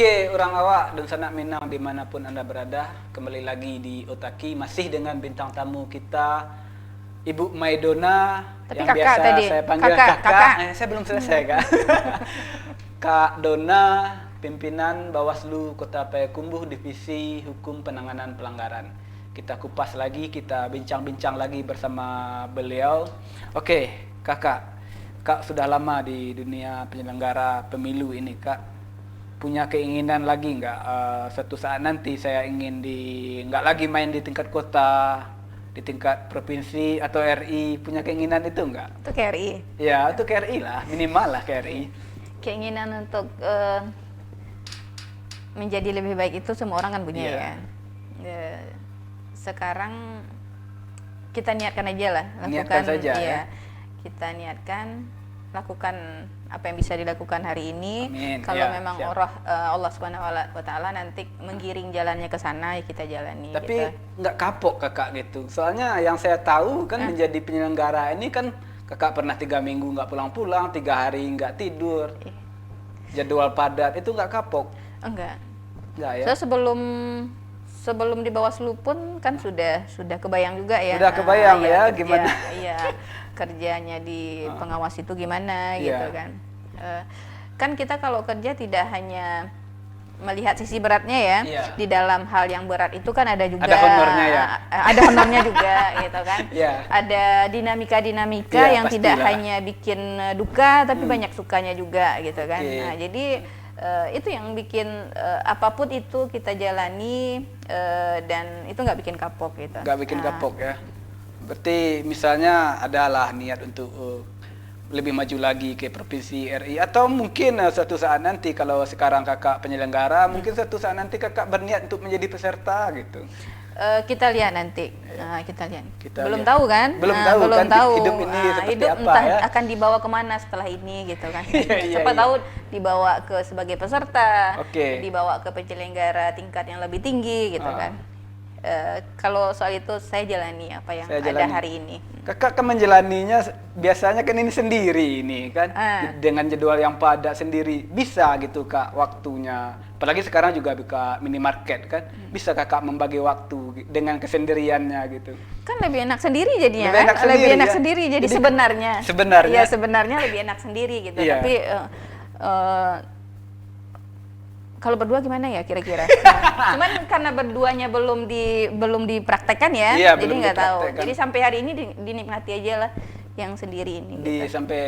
Oke, orang awak dan sanak Minang dimanapun Anda berada, kembali lagi di Otaki, masih dengan bintang tamu kita, Ibu Maidona. Tapi yang kakak biasa tadi. saya panggil Kakak. Saya belum selesai, Kak. Kak Dona, pimpinan Bawaslu Kota Payakumbuh, Divisi Hukum Penanganan Pelanggaran. Kita kupas lagi, kita bincang-bincang lagi bersama beliau. Oke, Kak sudah lama di dunia penyelenggara pemilu ini, Kak. Punya keinginan lagi nggak suatu saat nanti saya ingin nggak lagi main di tingkat kota, di tingkat provinsi atau RI, punya keinginan itu nggak? Untuk KRI. Ya, untuk RI lah, minimal lah KRI. Keinginan untuk menjadi lebih baik itu semua orang kan punya ya. Sekarang kita niatkan aja lah, Niatkan saja, ya. Kita niatkan lakukan apa yang bisa dilakukan hari ini. Amin. Kalau Ya, memang siap. Allah Subhanahu wa taala nanti menggiring jalannya ke sana, ya kita jalani. Tapi gitu. nggak kapok kakak gitu. Soalnya yang saya tahu kan menjadi penyelenggara ini kan kakak pernah 3 minggu nggak pulang-pulang, 3 hari nggak tidur, jadwal padat, itu nggak kapok? Enggak. Nggak ya? Saya sebelum di Bawaslu pun kan sudah kebayang juga ya. Udah kebayang ya, kerja, gimana? Iya, kerjanya di pengawas itu gimana Iya. gitu kan. Kan kita kalau kerja tidak hanya melihat sisi beratnya ya. Iya. Di dalam hal yang berat itu kan ada juga Ada honornya ya? Ada honornya juga gitu kan. Iya. Ada dinamika-dinamika Iya, yang tidak pastilah. hanya bikin duka tapi banyak sukanya juga gitu kan. Oke. Nah, jadi itu yang bikin apapun itu kita jalani dan itu nggak bikin kapok gitu. Nggak bikin Nah, kapok ya. Berarti misalnya adalah niat untuk lebih maju lagi ke provinsi RI, atau mungkin suatu saat nanti kalau sekarang kakak penyelenggara, mungkin suatu saat nanti kakak berniat untuk menjadi peserta gitu. kita lihat nanti. Kita lihat. Kita belum lihat. tahu kan? Belum tahu kan tahu. hidup ini seperti hidup apa entah ya. akan dibawa kemana setelah ini gitu kan. Iya, Siapa iya. tahu dibawa ke sebagai peserta, Oke. dibawa ke penyelenggara tingkat yang lebih tinggi gitu kan. Kalau soal itu saya jalani apa yang Saya ada jalani. hari ini. Kakak kan menjalaninya biasanya kan ini sendiri ini kan, dengan jadwal yang padat sendiri, bisa gitu kak waktunya. Apalagi sekarang juga buka minimarket kan, bisa kakak membagi waktu dengan kesendiriannya gitu. Kan lebih enak sendiri jadinya Lebih kan? enak sendiri, lebih enak ya? sendiri jadi Jadi, sebenarnya. sebenarnya. Iya, sebenarnya lebih enak sendiri gitu. Iya. Tapi kalau berdua gimana ya kira-kira? Nah, cuman karena berduanya belum dipraktekkan ya, Iya, jadi belum nggak tahu. dipraktekkan. Jadi sampai hari ini dinikmati aja lah yang sendiri ini. Di gitu. sampai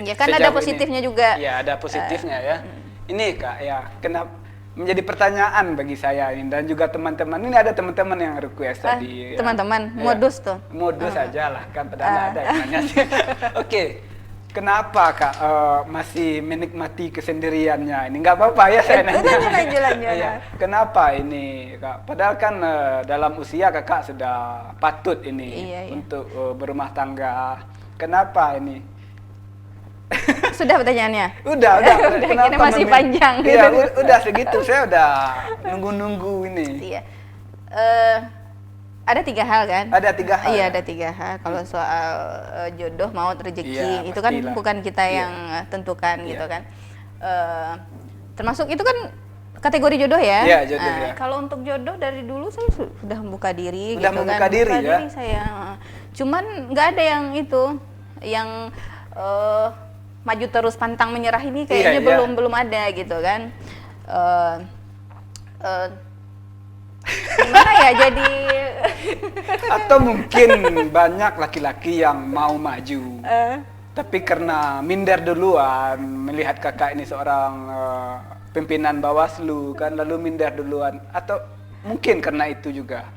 Ya kan ada sejauh ini. positifnya juga. Ya ada positifnya ya. Ini kak ya, kenapa menjadi pertanyaan bagi saya ini dan juga teman-teman. Ini ada teman-teman yang request tadi. teman-teman, Ya. modus tuh. Modus aja lah kan, padahal ada yang nanya sih. Oke, kenapa kak masih menikmati kesendiriannya ini? Nggak apa-apa ya saya nanya. Lanjut. Iya. Kenapa ini kak? Padahal kan dalam usia kakak sudah patut ini Iya. untuk berumah tangga. Kenapa ini? Sudah pertanyaannya? Udah. Ini masih panjang. Iya, gitu. udah segitu. Saya udah nunggu ini. Iya. Ada 3 hal kan? Ada 3 hal. Iya, ya? ada 3 hal. Kalau soal jodoh, maut, rezeki, Iya, itu kan pastilah. bukan kita Iya. yang tentukan Iya. gitu kan. Termasuk itu kan kategori jodoh ya. Iya, jodoh, ya. Kalau untuk jodoh dari dulu saya sudah membuka diri Sudah gitu membuka kan. diri, ya? Saya. Cuman nggak ada yang itu yang maju terus pantang menyerah ini kayaknya Iya, iya. belum ada gitu kan. Gimana ya jadi Atau mungkin banyak laki-laki yang mau maju, tapi karena minder duluan melihat kakak ini seorang pimpinan Bawaslu kan, lalu minder duluan. Atau mungkin karena itu juga.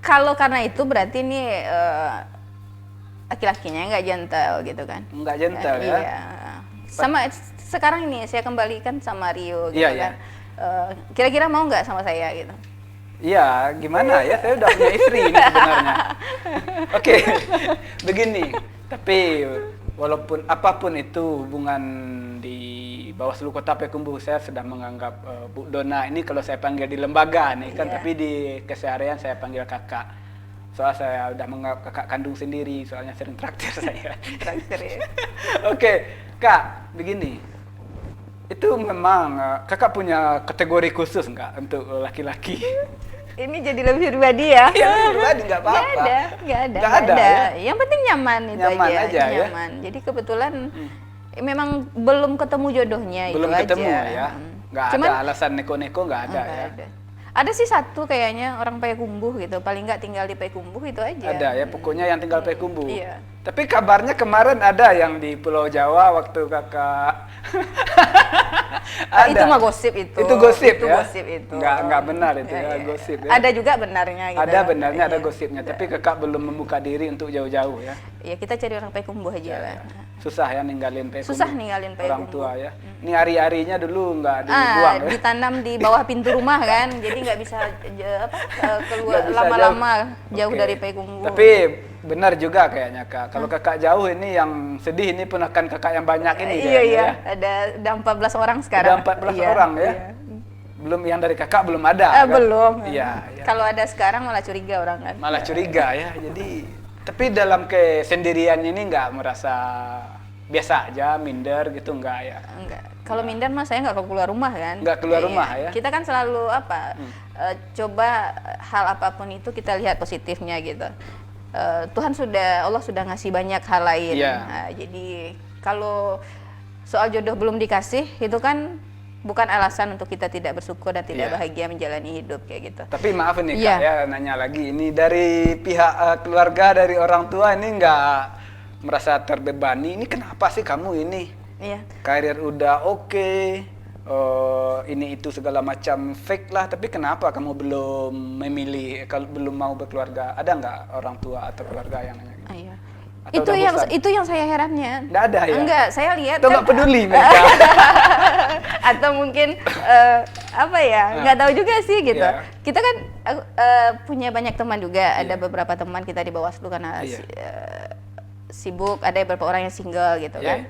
kalau karena itu berarti ini laki-lakinya nggak gentle gitu kan. Nggak gentle ya. Iya. Sama sekarang ini saya kembalikan sama Rio gitu Iya, kan. Kira-kira mau nggak sama saya gitu? Iya, gimana ya? Saya udah punya istri ini sebenarnya. Oke, begini. Tapi walaupun apapun itu hubungan di Bawaslu Kota Payakumbuh, saya sudah menganggap Bu Dona ini, kalau saya panggil di lembaga nih kan, Iya. tapi di keseharian saya panggil kakak. Soal saya udah menganggap kakak kandung sendiri, soalnya sering traktir saya. Traktir ya. Oke, Kak, begini. Itu memang kakak punya kategori khusus nggak untuk laki-laki? Ini jadi lebih pribadi ya? Iya, pribadi nggak apa-apa. Nggak ada. Nggak ada, ya? Yang penting nyaman itu Nyaman aja, ya? nyaman. Jadi kebetulan memang belum ketemu jodohnya Belum itu ketemu aja. ya? Nggak Cuman, ada alasan neko-neko, nggak ada nggak ya? ada. Ada sih satu kayaknya orang Payakumbuh gitu, paling nggak tinggal di Payakumbuh itu aja. Ada ya, pokoknya yang tinggal Payakumbuh. Iya. Tapi kabarnya kemarin ada yang di Pulau Jawa waktu kakak. Itu mah gosip itu. Itu gosip itu ya? Gosip itu. Nggak benar itu ya, Iya. gosip ya? Ada juga benarnya gitu. Ada benarnya, ada Iya. gosipnya. Tapi kakak belum membuka diri untuk jauh-jauh ya? Ya kita cari orang Payakumbuh aja Ya, lah. ya. Susah ya ninggalin Payakumbuh. Susah ninggalin Orang Payakumbuh. tua ya. Ini ari-arinya dulu nggak dibuang ya? Ditanam di bawah pintu rumah kan, jadi nggak bisa keluar Nggak bisa lama-lama jauh Oke. dari Payakumbuh. Tapi benar juga kayaknya kak. Kalau kakak jauh ini yang sedih ini ponakan kakak yang banyak ini. Iya kayaknya iya, ya. ada 14 orang sekarang. Ada 14 Iya, orang ya. iya. Belum yang dari kakak belum ada. kan? Belum. Iya. Iya. Kalau ada sekarang malah curiga orang kan. Malah curiga ya. Jadi tapi dalam kesendiriannya ini nggak merasa biasa aja, minder gitu nggak ya? Enggak. Kalau minder mah saya nggak keluar rumah kan. Nggak keluar Iya. rumah ya? Kita kan selalu coba hal apapun itu kita lihat positifnya gitu. Allah sudah ngasih banyak hal lain. Iya. Nah, jadi kalau soal jodoh belum dikasih itu kan bukan alasan untuk kita tidak bersyukur dan tidak Iya. bahagia menjalani hidup kayak gitu. Tapi maaf nih Iya. kak ya, nanya lagi. Ini dari pihak keluarga, dari orang tua ini nggak merasa terbebani. Ini kenapa sih kamu ini? Iya. Karir udah oke, ini itu segala macam fake lah. Tapi kenapa kamu belum memilih, kalau belum mau berkeluarga? Ada nggak orang tua atau keluarga yang nanya gitu? Iya. Atau udah bosan? Itu yang saya herannya. Nggak ada ya? Enggak, saya lihat Atau nggak peduli mereka? atau mungkin apa ya, nggak tahu juga sih gitu. Iya. Kita kan punya banyak teman juga, ada Iya. beberapa teman kita di Bawaslu karena Iya. sibuk, ada beberapa orang yang single gitu Iya. kan.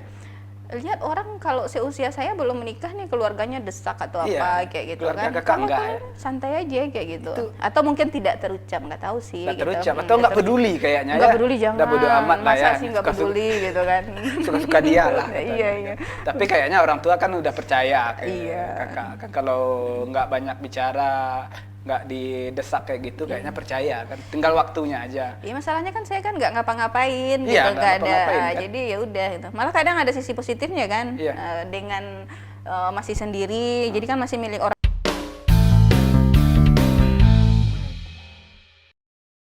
Lihat orang kalau seusia saya belum menikah nih keluarganya desak atau Iya, apa kayak gitu keluarga kan. kakak Kalau enggak kalian ya? santai aja kayak gitu. Itu- Atau mungkin tidak terucap, nggak tahu sih. Nggak gitu. terucap atau nggak peduli kayaknya Nggak ya? peduli, jangan. Udah bodo amat lah ya. Masa sih nggak Suka-suka- peduli gitu kan. Suka-suka dia lah. katanya. Iya, iya. Tapi kayaknya orang tua kan udah percaya kayak Iya. kakak. Kan kalau nggak banyak bicara, nggak didesak kayak gitu, kayaknya percaya kan. Tinggal waktunya aja. Iya, masalahnya kan saya kan nggak ngapa-ngapain Iya, gitu, nggak nggak ada. ngapa-ngapain, kan? Jadi ya udah gitu. Malah kadang ada sisi positifnya kan. Iya. Dengan masih sendiri, jadi kan masih milik orang